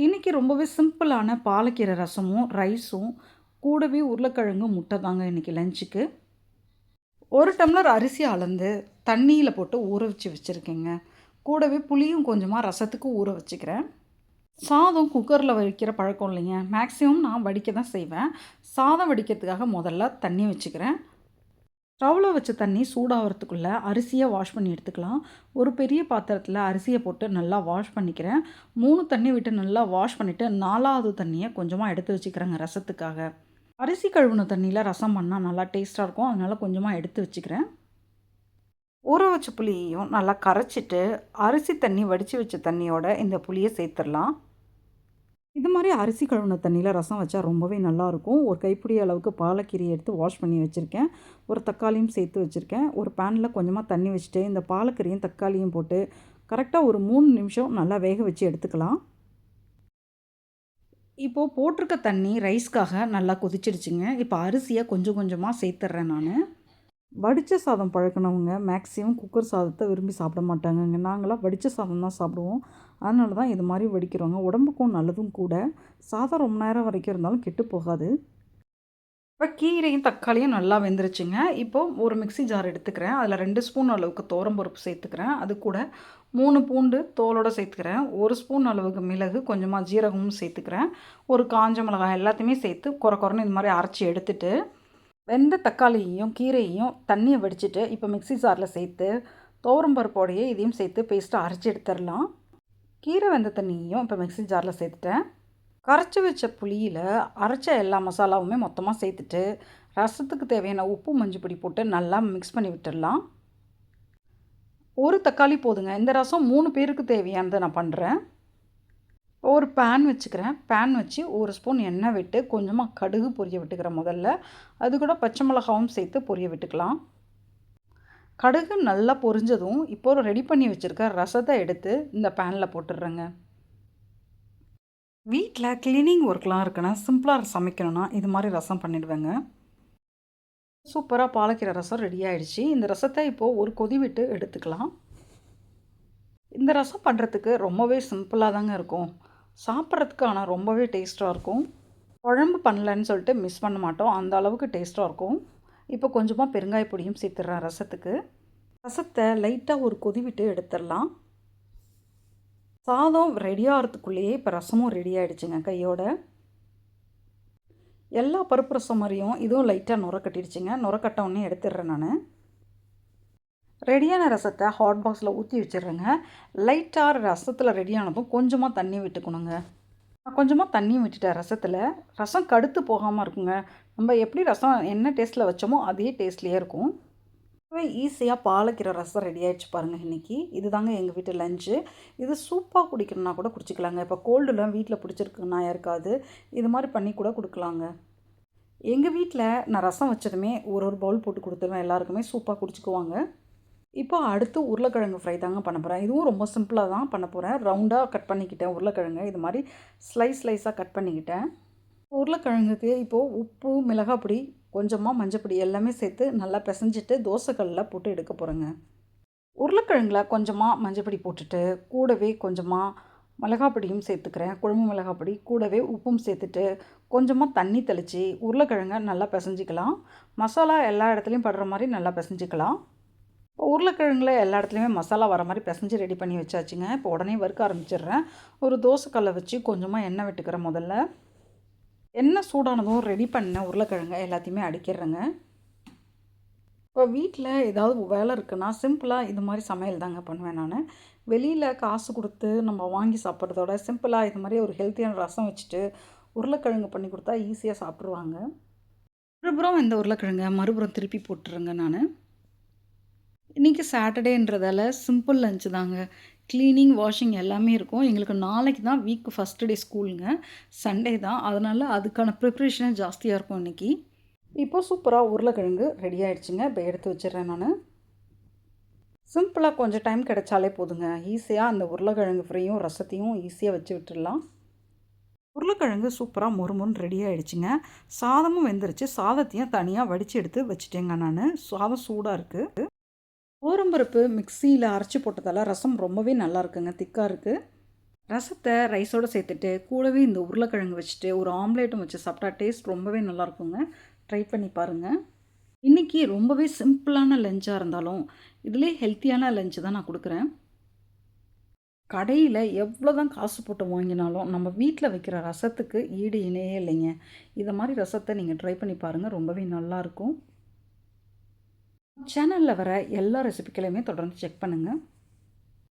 இன்றைக்கி ரொம்பவே சிம்பிளான பாலக்கீரை ரசமும் ரைஸும் கூடவே உருளைக்கிழங்கு முட்டை தாங்க இன்றைக்கி லஞ்சுக்கு. ஒரு டம்ளர் அரிசி அளந்து தண்ணியில் போட்டு ஊற வச்சுருக்கேங்க. கூடவே புளியும் கொஞ்சமாக ரசத்துக்கு ஊற வச்சுக்கிறேன். சாதம் குக்கரில் வைக்கிற பழக்கம் இல்லைங்க. மேக்ஸிமம் நான் வடிக்க தான் செய்வேன். சாதம் வடிக்கிறதுக்காக முதல்ல தண்ணி வச்சுக்கிறேன். ஸ்டவ்வில் வச்ச தண்ணி சூடாகிறதுக்குள்ளே அரிசியை வாஷ் பண்ணி எடுத்துக்கலாம். ஒரு பெரிய பாத்திரத்தில் அரிசியை போட்டு நல்லா வாஷ் பண்ணிக்கிறேன். 3 தண்ணி விட்டு நல்லா வாஷ் பண்ணிவிட்டு 4வது தண்ணியை கொஞ்சமாக எடுத்து வச்சுக்கிறேங்க ரசத்துக்காக. அரிசி கழுவுன தண்ணியில் ரசம் பண்ணால் நல்லா டேஸ்ட்டாக இருக்கும். அதனால் கொஞ்சமாக எடுத்து வச்சுக்கிறேன். ஊற வச்ச புளியையும் நல்லா கரைச்சிட்டு அரிசி தண்ணி வடித்து வச்ச தண்ணியோட இந்த புளியை சேர்த்துடலாம். இது மாதிரி அரிசி கழுவுன தண்ணியில் ரசம் வச்சா ரொம்பவே நல்லாயிருக்கும். ஒரு கைப்பிடி அளவுக்கு பாலக்கீரையை எடுத்து வாஷ் பண்ணி வச்சுருக்கேன். ஒரு தக்காளியும் சேர்த்து வச்சுருக்கேன். ஒரு பேனில் கொஞ்சமாக தண்ணி வச்சுட்டு இந்த பாலக்கீரையும் தக்காளியும் போட்டு கரெக்டாக ஒரு 3 நிமிஷம் நல்லா வேக வச்சு எடுத்துக்கலாம். இப்போது போட்டிருக்க தண்ணி ரைஸ்க்காக நல்லா கொதிச்சிடுச்சுங்க. இப்போ அரிசியை கொஞ்சம் கொஞ்சமாக சேர்த்துட்றேன் நான். வடித்த சாதம் பழக்கினவங்க மேக்ஸிமம் குக்கர் சாதத்தை விரும்பி சாப்பிட மாட்டாங்கங்க. நாங்களாம் வடித்த சாதம் தான் சாப்பிடுவோம். அதனால தான் இது மாதிரி வடிக்கிறோங்க. உடம்புக்கும் நல்லதும் கூட. சாதம் ரொம்ப நேரம் வரைக்கும் இருந்தாலும் கெட்டு போகாது. இப்போ கீரையும் தக்காளியும் நல்லா வெந்துருச்சுங்க. இப்போது ஒரு மிக்ஸி ஜார் எடுத்துக்கிறேன். அதில் 2 ஸ்பூன் அளவுக்கு துவரம்பருப்பு சேர்த்துக்கிறேன். அது கூட 3 பூண்டு தோலோடு சேர்த்துக்கிறேன். 1 ஸ்பூன் அளவுக்கு மிளகு, கொஞ்சமாக ஜீரகமும் சேர்த்துக்கிறேன். ஒரு காஞ்ச மிளகாய் எல்லாத்தையுமே சேர்த்து கொரன்னு இது மாதிரி அரைச்சி எடுத்துட்டு வெந்த தக்காளியையும் கீரையையும் தண்ணியை வடிச்சிட்டு இப்போ மிக்ஸி ஜாரில் சேர்த்து துவரம் பருப்போடையே இதையும் சேர்த்து பேஸ்ட்டாக அரைச்சி எடுத்துடலாம். கீரை வெந்த தண்ணியையும் இப்போ மிக்ஸி ஜாரில் சேர்த்துட்டேன். கரைச்சி வச்ச புளியில் அரைச்ச எல்லா மசாலாவுமே மொத்தமாக சேர்த்துட்டு ரசத்துக்கு தேவையான உப்பு மஞ்சள் பொடி போட்டு நல்லா மிக்ஸ் பண்ணி விட்டுடலாம். ஒரு தக்காளி போதுங்க. இந்த ரசம் 3 பேருக்கு தேவையானதை நான் பண்ணுறேன். ஒரு பேன் வச்சுக்கிறேன். பேன் வச்சு 1 ஸ்பூன் எண்ணெய் விட்டு கொஞ்சமாக கடுகு பொரிய விட்டுக்கிறேன் முதல்ல. அது கூட பச்சை மிளகாவும் சேர்த்து பொரிய விட்டுக்கலாம். கடுகு நல்லா பொரிஞ்சதும் இப்போ ரெடி பண்ணி வச்சுருக்க ரசத்தை எடுத்து இந்த பேனில் போட்டுடுறேங்க. வீட்டில் க்ளீனிங் ஒர்க்லாம் இருக்குன்னா சிம்பிளாக சமைக்கணுன்னா இது மாதிரி ரசம் பண்ணிவிடுவேங்க. சூப்பராக பாலக்கீரை ரசம் ரெடி ஆகிடுச்சு. இந்த ரசத்தை இப்போது ஒரு கொதி விட்டு எடுத்துக்கலாம். இந்த ரசம் பண்ணுறதுக்கு ரொம்பவே சிம்பிளாக தாங்க இருக்கும். சாப்பிட்றதுக்கு ஆனால் ரொம்பவே டேஸ்ட்டாக இருக்கும். குழம்பு பண்ணலன்னு சொல்லிட்டு மிஸ் பண்ண மாட்டோம். அந்த அளவுக்கு டேஸ்ட்டாக இருக்கும். இப்போ கொஞ்சமாக பெருங்காய பொடியும் சேர்த்துட்றேன் ரசத்துக்கு. ரசத்தை லைட்டாக ஒரு கொதி விட்டு எடுத்துடலாம். சாதம் ரெடி ஆகிறதுக்குள்ளேயே இப்போ ரசமும் ரெடி ஆகிடுச்சுங்க கையோட. எல்லா பருப்பு ரசம் மாதிரியும் இதுவும் லைட்டாக நுர கட்டிடுச்சுங்க. நுர கட்டவுடனே எடுத்துடுறேன் நான். ரெடியான ரசத்தை ஹாட் பாக்ஸில் ஊற்றி வச்சிடுறேங்க. லைட்டாக ரசத்தில் ரெடியானதும் கொஞ்சமாக தண்ணி விட்டுக்கணுங்க. நான் கொஞ்சமாக தண்ணியும் விட்டுட்டேன் ரசத்தில். ரசம் கடுத்து போகாமல் இருக்குங்க. நம்ம எப்படி ரசம் என்ன டேஸ்ட்டில் வச்சோமோ அதே டேஸ்ட்லேயே இருக்கும். ஈஸியாக பாலக்கீரை ரசம் ரெடி ஆகிடுச்சு பாருங்கள் இன்றைக்கி. இது தாங்க எங்கள் வீட்டு லஞ்சு. இது சூப்பாக குடிக்கணுன்னா கூட குடிச்சிக்கலாங்க. இப்போ கோல்டுலாம் வீட்டில் பிடிச்சிருக்குன்னா யாருக்காவது இது மாதிரி பண்ணி கூட கொடுக்கலாங்க. எங்கள் வீட்டில் நான் ரசம் வச்சதுமே ஒரு பவுல் போட்டு கொடுத்துருவேன். எல்லாருக்குமே சூப்பாக குடிச்சிக்குவாங்க. இப்போ அடுத்து உருளைக்கிழங்கு ஃப்ரை தாங்க பண்ண போகிறேன். இதுவும் ரொம்ப சிம்பிளாக தான் பண்ண போகிறேன். ரவுண்டாக கட் பண்ணிக்கிட்டேன் உருளைக்கிழங்கு. இது மாதிரி ஸ்லைஸாக கட் பண்ணிக்கிட்டேன். உருளைக்கிழங்குக்கு இப்போது உப்பு, மிளகாய் பொடி, கொஞ்சமாக மஞ்சப்பொடி எல்லாமே சேர்த்து நல்லா பிசைஞ்சிட்டு தோசைக்கல்லில் போட்டு எடுக்க போகிறேங்க. உருளைக்கிழங்குல கொஞ்சமாக மஞ்சப்பொடி போட்டுட்டு கூடவே கொஞ்சமாக மிளகாய் பொடியும் சேர்த்துக்கிறேன். குழம்பு மிளகாய் பொடி கூடவே உப்பும் சேர்த்துட்டு கொஞ்சமாக தண்ணி தெளித்து உருளைக்கிழங்கை நல்லா பிசைஞ்சிக்கலாம். மசாலா எல்லா இடத்துலையும் படுற மாதிரி நல்லா பிசைஞ்சிக்கலாம். உருளைக்கிழங்குல எல்லா இடத்துலையுமே மசாலா வர மாதிரி பிசைஞ்சு ரெடி பண்ணி வச்சாச்சுங்க. இப்போ உடனே வறுக்க ஆரம்பிச்சிடுறேன். ஒரு தோசைக்கல்லை வச்சு கொஞ்சமாக எண்ணெய் விட்டுக்கிறேன் முதல்ல. எண்ணெய் சூடானதும் ரெடி பண்ண உருளைக்கிழங்கை எல்லாத்தையுமே அடிக்கிறேங்க. இப்போ வீட்டில் ஏதாவது வேலை இருக்குன்னா சிம்பிளாக இது மாதிரி சமையல் தாங்க பண்ணுவேன் நான். வெளியில் காசு கொடுத்து நம்ம வாங்கி சாப்பிட்றதோட சிம்பிளாக இது மாதிரி ஒரு ஹெல்த்தியான ரசம் வச்சுட்டு உருளைக்கிழங்கு பண்ணி கொடுத்தா ஈஸியாக சாப்பிட்ருவாங்க. மறுபுறம் இந்த உருளைக்கிழங்கை மறுபுறம் திருப்பி போட்டுருங்க நான். இன்றைக்கி சாட்டர்டேன்றதால சிம்பிள் லஞ்சு தாங்க. க்ளீனிங், வாஷிங் எல்லாமே இருக்கும். எங்களுக்கு நாளைக்கு தான் வீக் ஃபஸ்ட்டு டே ஸ்கூலுங்க. சண்டே தான். அதனால் அதுக்கான ப்ரிப்ரேஷனே ஜாஸ்தியாக இருக்கும் இன்றைக்கி. இப்போது சூப்பராக உருளைக்கிழங்கு ரெடி ஆகிடுச்சுங்க. இப்போ எடுத்து வச்சிடுறேன் நான். சிம்பிளாக கொஞ்சம் டைம் கிடைச்சாலே போதுங்க. ஈஸியாக அந்த உருளைக்கிழங்கு ஃப்ரையும் ரசத்தையும் ஈஸியாக வச்சு விட்டுடலாம். உருளைக்கிழங்கு சூப்பராக மொறுமொறுன்னு ரெடி ஆகிடுச்சுங்க. சாதமும் வெந்துருச்சு. சாதத்தையும் தனியாக வடித்து எடுத்து வச்சுட்டேங்க நான். சாதம் சூடாக இருக்குது. பருப்பு மிக்சியில் அரைச்சி போட்டதால் ரசம் ரொம்பவே நல்லா இருக்குங்க. திக்காக இருக்குது. ரசத்த ரைஸோட சேர்த்துட்டு, கூடவே இந்த உருளைக்கிழங்கு வச்சுட்டு, ஒரு ஆம்லேட்டும் வச்சு சாப்பிட்டா டேஸ்ட் ரொம்பவே நல்லாயிருக்குங்க. ட்ரை பண்ணி பாருங்க. இன்னைக்கு ரொம்பவே சிம்பிளான லஞ்சா இருந்தாலும், இதிலேயே ஹெல்த்தியான லஞ்ச் தான் நான் குடுக்குறேன். கடையில எவ்வளோ தான் காசு போட்டு வாங்கினாலும், நம்ம வீட்ல வைக்கிற ரசத்துக்கு ஈடு இணையே இல்லைங்க. இத மாரி ரசத்த நீங்க ட்ரை பண்ணி பாருங்க. ரொம்பவே நல்லாயிருக்கும். சேனல்ல வர எல்லா ரெசிபிக்களையுமே தொடர்ந்து செக் பண்ணுங்க.